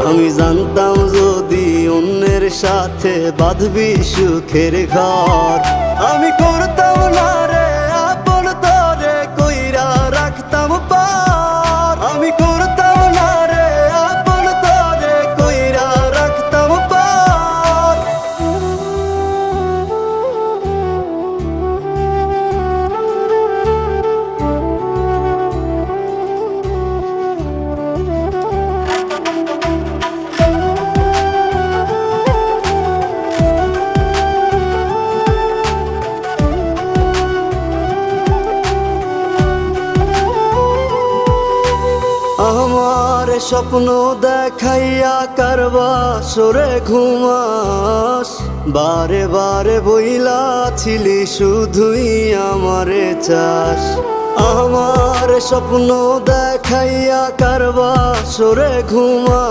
আমি জানতাম যদি অন্যের সাথে বাঁধবি সুখের ঘর, আমি করতাম না রে আপন তরে কইরা রাখতাম পার, আমি করতাম না রে আপন তরে কইরা রাখতাম পার। আমার স্বপ্ন দেখাইয়া কারবা সরে ঘুমাস, বারে বারে বইলা ছিলি শুধুই আমারে চাস। আমার স্বপ্ন দেখাইয়া কারবা সরে ঘুমাস।